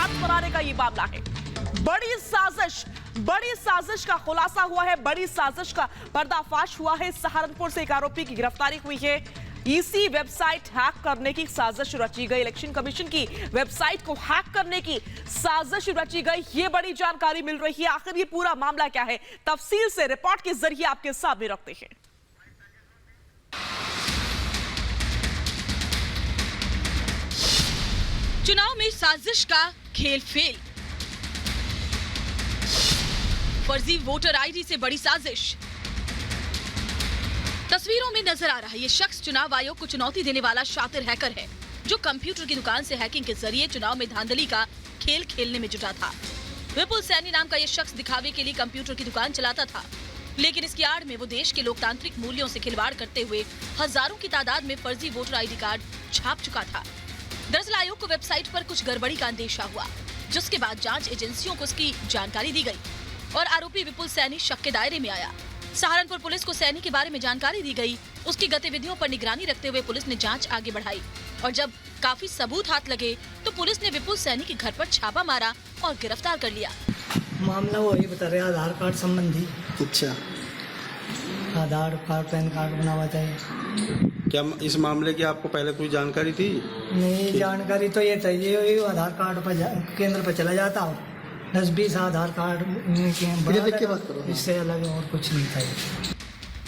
Card बनाने का ये मामला है। बड़ी साजिश का खुलासा हुआ है, बड़ी साजिश का पर्दाफाश हुआ है। सहारनपुर से एक आरोपी की गिरफ्तारी हुई है। ईसी वेबसाइट हैक करने की साजिश रची गई, इलेक्शन कमीशन की वेबसाइट को हैक करने की साजिश रची गई, ये बड़ी जानकारी मिल रही है। आखिर ये पूरा मामला क्या है, तफसील से रिपोर्ट के जरिए आपके सामने रखते हैं। चुनाव में साजिश का खेल फेल, फर्जी वोटर आईडी से बड़ी साजिश। तस्वीरों में नजर आ रहा है ये शख्स चुनाव आयोग को चुनौती देने वाला शातिर हैकर है, जो कंप्यूटर की दुकान से हैकिंग के जरिए चुनाव में धांधली का खेल खेलने में जुटा था। विपुल सैनी नाम का ये शख्स दिखावे के लिए कंप्यूटर की दुकान चलाता था, लेकिन इसकी आड़ में वो देश के लोकतांत्रिक मूल्यों से खिलवाड़ करते हुए हजारों की तादाद में फर्जी वोटर आईडी कार्ड छाप चुका था। दरअसल आयोग को वेबसाइट पर कुछ गड़बड़ी का अंदेशा हुआ, जिसके बाद जांच एजेंसियों को उसकी जानकारी दी गई और आरोपी विपुल सैनी शक के दायरे में आया। सहारनपुर पुलिस को सैनी के बारे में जानकारी दी गई। उसकी गतिविधियों पर निगरानी रखते हुए पुलिस ने जांच आगे बढ़ाई और जब काफी सबूत हाथ लगे तो पुलिस ने विपुल सैनी के घर पर छापा मारा और गिरफ्तार कर लिया। मामला वही बता रहे, आधार कार्ड संबंधी। अच्छा, आधार कार्ड पैन कार्ड बना हुआ चाहिए। क्या इस मामले की आपको पहले कोई जानकारी थी? नहीं, जानकारी तो ये चाहिए, आधार कार्ड पर केंद्र पर चला जाता हूँ, 10-20 आधार कार्ड इससे अलग और कुछ नहीं था।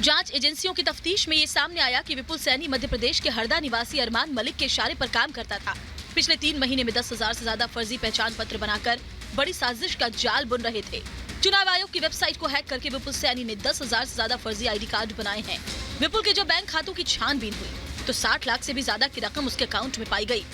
जांच एजेंसियों की तफ्तीश में ये सामने आया कि विपुल सैनी मध्य प्रदेश के हरदा निवासी अरमान मलिक के इशारे पर काम करता था। पिछले 3 महीने में 10,000 से ज्यादा फर्जी पहचान पत्र बनाकर बड़ी साजिश का जाल बुन रहे थे। चुनाव आयोग की वेबसाइट को हैक करके विपुल सैनी ने 10,000 से ज्यादा फर्जी आईडी कार्ड बनाए हैं। विपुल के जो बैंक खातों की छानबीन हुई तो 60 लाख से भी ज्यादा की रकम उसके अकाउंट में पाई गई,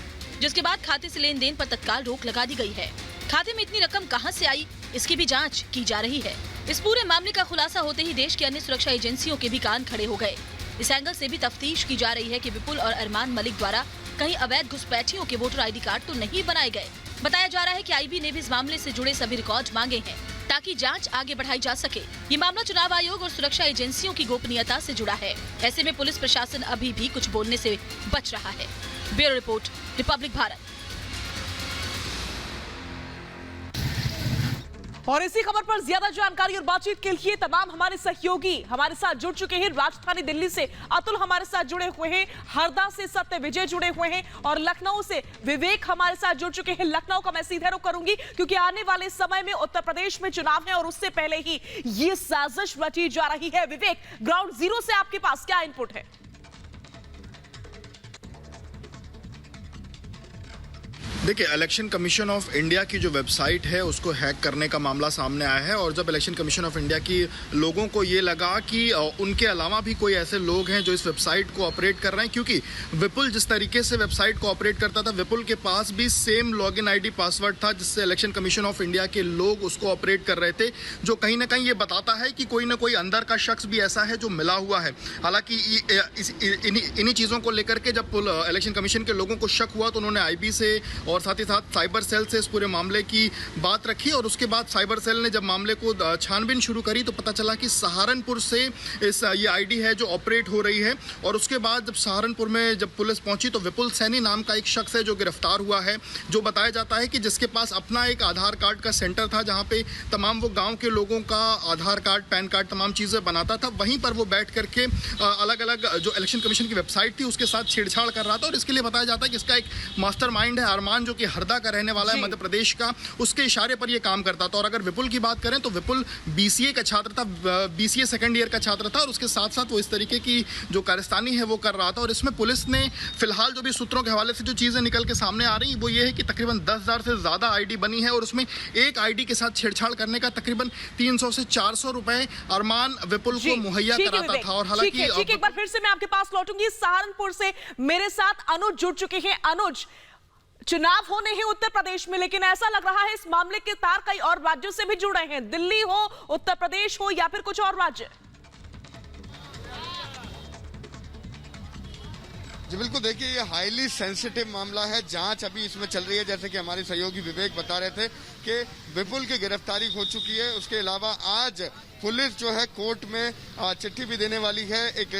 जिसके बाद खाते से लेन देन पर तत्काल रोक लगा दी गई है। खाते में इतनी रकम कहां से आई, इसकी भी जांच की जा रही है। इस पूरे मामले का खुलासा होते ही देश की अन्य सुरक्षा एजेंसियों के भी कान खड़े हो गए। इस एंगल से भी तफ्तीश की जा रही है कि विपुल और अरमान मलिक द्वारा कहीं अवैध घुसपैठियों के वोटर आईडी कार्ड तो नहीं बनाए गए। बताया जा रहा है कि आईबी ने भी इस मामले से जुड़े सभी रिकॉर्ड मांगे हैं ताकि जांच आगे बढ़ाई जा सके। ये मामला चुनाव आयोग और सुरक्षा एजेंसियों की गोपनीयता से जुड़ा है। ऐसे में पुलिस प्रशासन अभी भी कुछ बोलने से बच रहा है। Bureau report, Republic Bharat. और इसी खबर पर ज्यादा जानकारी और बातचीत के लिए तमाम हमारे सहयोगी हमारे साथ जुड़ चुके हैं। राजधानी दिल्ली से अतुल हमारे साथ जुड़े हुए हैं, हरदा से सत्य विजय जुड़े हुए हैं और लखनऊ से विवेक हमारे साथ जुड़ चुके हैं। लखनऊ का मैं सीधे रुख करूंगी क्योंकि आने वाले समय में उत्तर प्रदेश में चुनाव है और उससे पहले ही ये साजिश रची जा रही है। विवेक, ग्राउंड जीरो से आपके पास क्या इनपुट है? देखिए, इलेक्शन कमीशन ऑफ इंडिया की जो वेबसाइट है उसको हैक करने का मामला सामने आया है और जब इलेक्शन कमीशन ऑफ इंडिया की लोगों को ये लगा कि उनके अलावा भी कोई ऐसे लोग हैं जो इस वेबसाइट को ऑपरेट कर रहे हैं, क्योंकि विपुल जिस तरीके से वेबसाइट को ऑपरेट करता था, विपुल के पास भी सेम लॉगिन आईडी पासवर्ड था जिससे इलेक्शन कमीशन ऑफ इंडिया के लोग उसको ऑपरेट कर रहे थे, जो कहीं ना कहीं ये बताता है कि कोई ना कोई अंदर का शख्स भी ऐसा है जो मिला हुआ है। हालांकि इन्हीं चीज़ों को लेकर के जब इलेक्शन कमीशन के लोगों को शक हुआ तो उन्होंने आईबी से और साथ ही साथ साइबर सेल से इस पूरे मामले की बात रखी और उसके बाद साइबर सेल ने जब मामले को छानबीन शुरू करी तो पता चला कि सहारनपुर से ये आईडी है जो ऑपरेट हो रही है। और उसके बाद जब सहारनपुर में जब पुलिस पहुंची तो विपुल सैनी नाम का एक शख्स है जो गिरफ्तार हुआ है, जो बताया जाता है कि जिसके पास अपना एक आधार कार्ड का सेंटर था जहां पे तमाम वो गाँव के लोगों का आधार कार्ड, पैन कार्ड, तमाम चीज़ें बनाता था। वहीं पर वो बैठ करके अलग अलग जो इलेक्शन कमीशन की वेबसाइट थी उसके साथ छेड़छाड़ कर रहा था और इसके लिए बताया जाता है कि इसका एक मास्टरमाइंड है अरमान, जो कि हरदा का रहने वाला है, मध्य प्रदेश का, उसके इशारे पर यह काम करता था। और अगर विपुल की बात करें तो विपुल बीसीए का छात्र था, बीसीए सेकंड ईयर का छात्र था और उसके साथ साथ वो इस तरीके की जो कारस्तानी है वो कर रहा था। और इसमें पुलिस ने फिलहाल जो भी सूत्रों के हवाले से जो चीज़ें निकल के सामने आ रही वो ये है कि तकरीबन 10,000 से ज़्यादा आईडी बनी है और उसमें एक आईडी के साथ छेड़छाड़ करने का तकरीबन 300 से 400 रुपए अरमान विपुल को मुहैया कराता था। और हालांकि एक बार फिर से मैं आपके पास लौटूंगी। सहारनपुर से मेरे साथ अनुज जुड़ चुके हैं। अनुज, चुनाव होने हैं उत्तर प्रदेश में, लेकिन ऐसा लग रहा है इस मामले के तार कई और राज्यों से भी जुड़े हैं, दिल्ली हो, उत्तर प्रदेश हो या फिर कुछ और राज्य। जी बिल्कुल, देखिए ये हाईली सेंसिटिव मामला है, जांच अभी इसमें चल रही है। जैसे कि हमारे सहयोगी विवेक बता रहे थे कि विपुल की गिरफ्तारी हो चुकी है। उसके अलावा आज पुलिस जो है कोर्ट में चिट्ठी भी देने वाली है, एक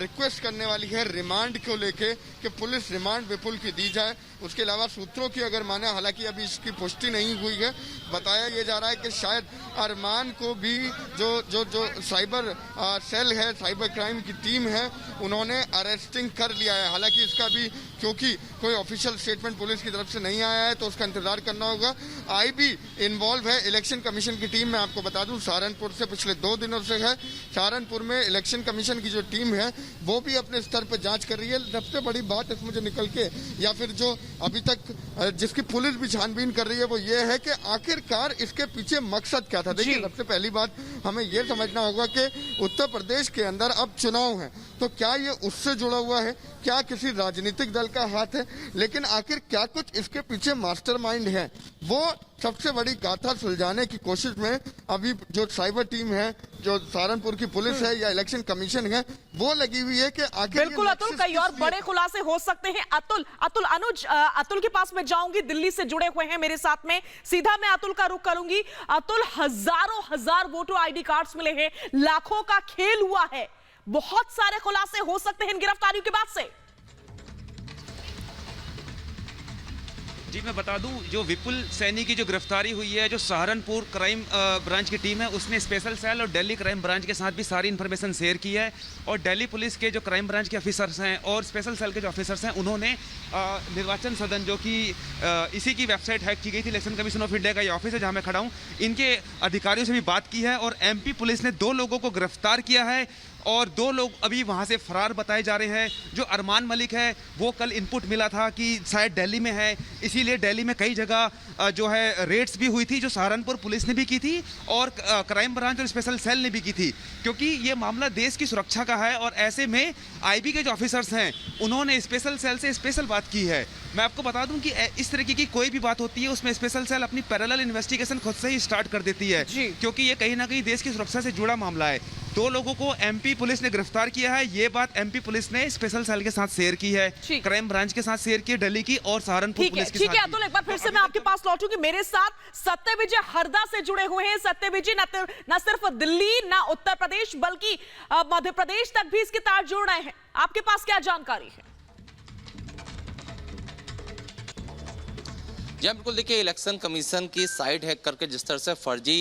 रिक्वेस्ट करने वाली है रिमांड को लेके कि पुलिस रिमांड विपुल की दी जाए। उसके अलावा सूत्रों की अगर माने, हालांकि अभी इसकी पुष्टि नहीं हुई है, बताया ये जा रहा है कि शायद अरमान को भी जो साइबर सेल है, साइबर क्राइम की टीम है, उन्होंने अरेस्टिंग कर लिया है। हालांकि इसका भी क्योंकि कोई ऑफिशियल स्टेटमेंट पुलिस की तरफ से नहीं आया है तो उसका इंतजार करना होगा। आईबी इन्वॉल्व है, इलेक्शन कमीशन की टीम, मैं आपको बता दूं सहारनपुर से पिछले 2 दिनों से है। सहारनपुर में इलेक्शन कमीशन की जो टीम है वो भी अपने स्तर पर जांच कर रही है। सबसे बड़ी बात इसमें जो निकल के या फिर जो अभी तक जिसकी पुलिस भी छानबीन कर रही है वो ये है कि आखिरकार इसके पीछे मकसद क्या था। देखिए, सबसे पहली बात हमें ये समझना होगा कि उत्तर प्रदेश के अंदर अब चुनाव है, तो क्या ये उससे जुड़ा हुआ है, क्या किसी राजनीतिक दल का हाथ है, लेकिन आखिर क्या कुछ इसके पीछे मास्टरमाइंड है, वो सबसे बड़ी गाथा सुलझाने की कोशिश में अभी जो साइबर टीम है, जो सहारनपुर की पुलिस है या इलेक्शन कमीशन है, वो लगी हुई है कि आखिर बिल्कुल अतुल, कई और बड़े खुलासे हो सकते हैं। अतुल के पास मैं जाऊंगी, दिल्ली से जुड़े हुए हैं मेरे साथ में, सीधा मैं अतुल का रुख करूंगी। अतुल, हजार वोटर आईडी कार्ड्स मिले हैं, लाखों का खेल हुआ है, बहुत सारे खुलासे हो सकते हैं इन गिरफ्तारियों के बाद से। जी मैं बता दूं, जो विपुल सैनी की जो गिरफ्तारी हुई है, जो सहारनपुर क्राइम ब्रांच की टीम है उसने स्पेशल सेल और दिल्ली क्राइम ब्रांच के साथ भी सारी इन्फॉर्मेशन शेयर की है। और दिल्ली पुलिस के जो क्राइम ब्रांच के ऑफिसर्स हैं और स्पेशल सेल के जो ऑफिसर्स हैं, उन्होंने निर्वाचन सदन, जो कि इसी की वेबसाइट हैक की गई थी, इलेक्शन कमीशन ऑफ इंडिया का ये ऑफिस है जहाँ मैं खड़ा हूँ, इनके अधिकारियों से भी बात की है। और MP पुलिस ने 2 लोगों को गिरफ्तार किया है और 2 लोग अभी वहाँ से फरार बताए जा रहे हैं। जो अरमान मलिक है वो कल इनपुट मिला था कि शायद दिल्ली में है, इसीलिए दिल्ली में कई जगह जो है रेड्स भी हुई थी, जो सहारनपुर पुलिस ने भी की थी और क्राइम ब्रांच और स्पेशल सेल ने भी की थी, क्योंकि ये मामला देश की सुरक्षा का है। और ऐसे में IB के जो ऑफिसर्स हैं उन्होंने स्पेशल सेल से स्पेशल बात की है। मैं आपको बता दूं कि इस तरीके की कोई भी बात होती है उसमें स्पेशल सेल अपनी पैरेलल इन्वेस्टिगेशन खुद से ही स्टार्ट कर देती है, क्योंकि ये कहीं ना कहीं देश की सुरक्षा से जुड़ा मामला है। 2 लोगों को MP पुलिस ने गिरफ्तार किया है, ये बात MP पुलिस ने स्पेशल सेल के साथ शेयर की है, क्राइम ब्रांच के साथ शेयर की है, दिल्ली की और सहारनपुर पुलिस के साथ। ठीक है अतुल, एक बार फिर से मैं आपके पास लौटूंगी। मेरे साथ सत्यविजय हरदा से जुड़े हुए हैं। सत्यविजय, न सिर्फ दिल्ली, न उत्तर प्रदेश, बल्कि मध्य प्रदेश तक भी इसके तार जुड़ रहे हैं, आपके पास क्या जानकारी है? जी बिल्कुल, देखिए इलेक्शन कमीशन की साइट हैक करके जिस तरह से फर्जी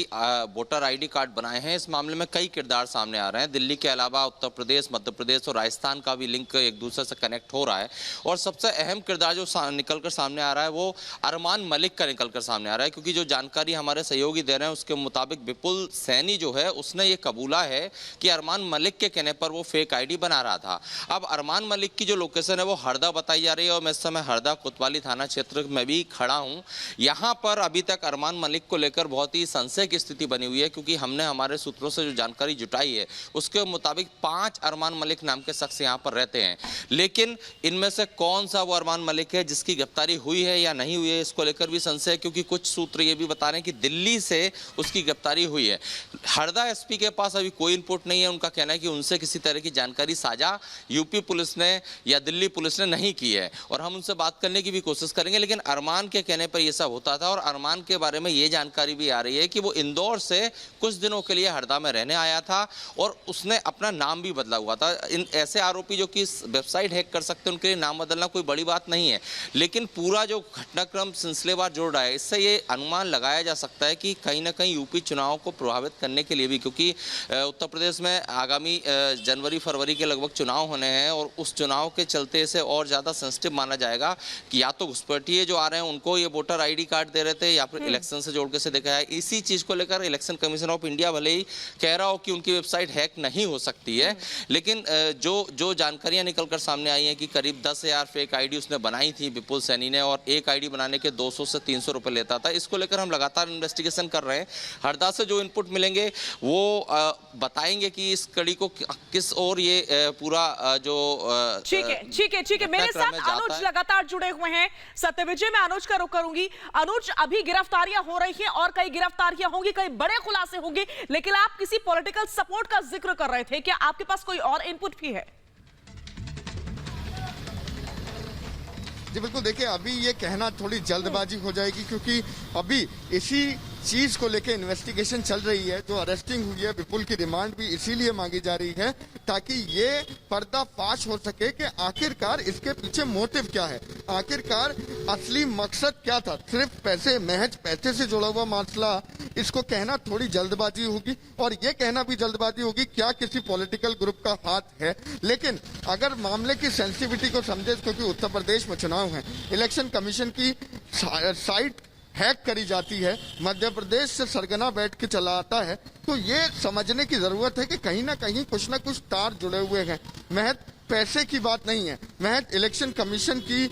वोटर ID कार्ड बनाए हैं, इस मामले में कई किरदार सामने आ रहे हैं। दिल्ली के अलावा उत्तर प्रदेश, मध्य प्रदेश और राजस्थान का भी लिंक एक दूसरे से कनेक्ट हो रहा है। और सबसे अहम किरदार जो निकलकर सामने आ रहा है वो अरमान मलिक का निकलकर सामने आ रहा है, क्योंकि जो जानकारी हमारे सहयोगी दे रहे हैं उसके मुताबिक विपुल सैनी जो है उसने ये कबूला है कि अरमान मलिक के कहने पर वो फेक ID बना रहा था। अब अरमान मलिक की जो लोकेशन है वो हरदा बताई जा रही है और मैं इस समय हरदा कोतवाली थाना क्षेत्र में भी खड़ा हूँ। यहाँ पर अभी तक अरमान मलिक को लेकर बहुत ही संशय की स्थिति बनी हुई है, क्योंकि हमने हमारे सूत्रों से जो जानकारी जुटाई है उसके मुताबिक 5 अरमान मलिक नाम के शख्स यहाँ पर रहते हैं, लेकिन इनमें से कौन सा वो अरमान मलिक है जिसकी गिरफ्तारी हुई है या नहीं हुई है, इसको लेकर भी संशय है, क्योंकि कुछ सूत्र ये भी बता रहे हैं कि दिल्ली से उसकी गिरफ्तारी हुई है। हरदा SP के पास अभी कोई इनपुट नहीं है, उनका कहना है कि उनसे किसी तरह की जानकारी साझा UP पुलिस ने या दिल्ली पुलिस ने नहीं की है, और हम उनसे बात करने की भी कोशिश करेंगे। लेकिन अरमान के कहने पर यह सब होता था और अरमान के बारे में ये जानकारी भी आ रही है कि वो इंदौर से कुछ दिनों के लिए हरदा में रहने आया था और उसने अपना नाम भी बदला हुआ था। इन ऐसे आरोपी जो कि वेबसाइट हैक कर सकते हैं उनके लिए नाम बदलना कोई बड़ी बात नहीं है, लेकिन पूरा जो घटनाक्रम सिलसिलेवार जोड़ रहा है, इससे ये अनुमान लगाया जा सकता है कि कहीं ना कहीं UP चुनाव को प्रभावित करने के लिए भी, क्योंकि उत्तर प्रदेश में आगामी जनवरी-फरवरी के लगभग चुनाव होने हैं और उस चुनाव के चलते इसे और ज़्यादा सेंसिटिव माना जाएगा कि या तो घुसपैठिए जो आ रहे हैं उनको ये वोटर ID कार्ड दे रहे थे या फिर इलेक्शन से जोड़ के से देखा है। इसी चीज को लेकर इलेक्शन कमीशन ऑफ इंडिया भले ही कह रहा हो कि उनकी वेबसाइट हैक नहीं हो सकती है, लेकिन जो जानकारियां निकलकर सामने आई हैं कि करीब 10,000 फेक ID उसने बनाई थी विपुल सैनी ने और एक ID बनाने के 200 से 300 रुपए लेता था। इसको लेकर हम लगातार इन्वेस्टिगेशन कर रहे हैं। हरदा से जो इनपुट मिलेंगे वो बताएंगे कि इस कड़ी को किस और ये पूरा जो ठीक है मेरे साथ अनुज लगातार जुड़े हुए हैं। सत्यविजय, मैं अनुज का रुख करूंगी। अनुज, अभी गिरफ्तारियां हो रही हैं और कई गिरफ्तारियां होंगी, कई बड़े खुलासे होंगे, लेकिन आप किसी पॉलिटिकल सपोर्ट का जिक्र कर रहे थे, क्या आपके पास कोई और इनपुट भी है? जी बिल्कुल, देखिए अभी ये कहना थोड़ी जल्दबाजी हो जाएगी, क्योंकि अभी इसी चीज को लेके इन्वेस्टिगेशन चल रही है। जो अरेस्टिंग हुई है, विपुल की रिमांड भी इसीलिए मांगी जा रही है ताकि ये पर्दाफाश हो सके कि आखिरकार इसके पीछे मोटिव क्या है, आखिरकार असली मकसद क्या था। सिर्फ पैसे, महज पैसे से जुड़ा हुआ मामला, इसको कहना थोड़ी जल्दबाजी होगी और ये कहना भी जल्दबाजी होगी क्या किसी पॉलिटिकल ग्रुप का हाथ है। लेकिन अगर मामले की सेंसिटिविटी को समझे, क्योंकि उत्तर प्रदेश में चुनाव है, इलेक्शन कमीशन की साइट हैक करी जाती है, मध्य प्रदेश से सरगना बैठ के चला आता है, तो ये समझने की जरूरत है कि कहीं ना कुछ तार जुड़े हुए हैं। महज पैसे की बात नहीं है, महज इलेक्शन कमीशन की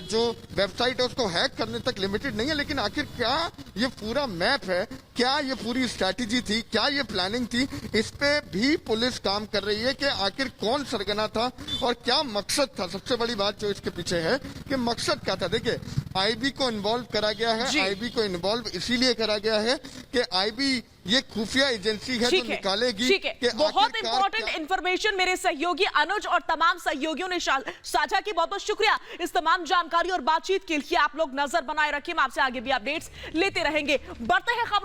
जो वेबसाइट है उसको हैक करने तक लिमिटेड नहीं है। लेकिन आखिर क्या ये पूरा मैप है, क्या ये पूरी स्ट्रैटेजी थी, क्या ये प्लानिंग थी, इस पे भी पुलिस काम कर रही है कि आखिर कौन सरगना था और क्या मकसद था। सबसे बड़ी बात जो इसके पीछे है कि मकसद क्या था। देखिए, आईबी को इन्वॉल्व करा गया है, आईबी को इन्वॉल्व इसीलिए करा गया है कि आईबी ये खुफिया एजेंसी है जो निकालेगी। ठीक है, बहुत इंपॉर्टेंट इंफॉर्मेशन मेरे सहयोगी अनुज और तमाम सहयोगियों ने साझा की। बहुत बहुत शुक्रिया इस तमाम जानकारी और बातचीत के लिए। आप लोग नजर बनाए रखिए, हम आपसे आगे भी अपडेट्स लेते रहेंगे। बढ़ते हैं खबरों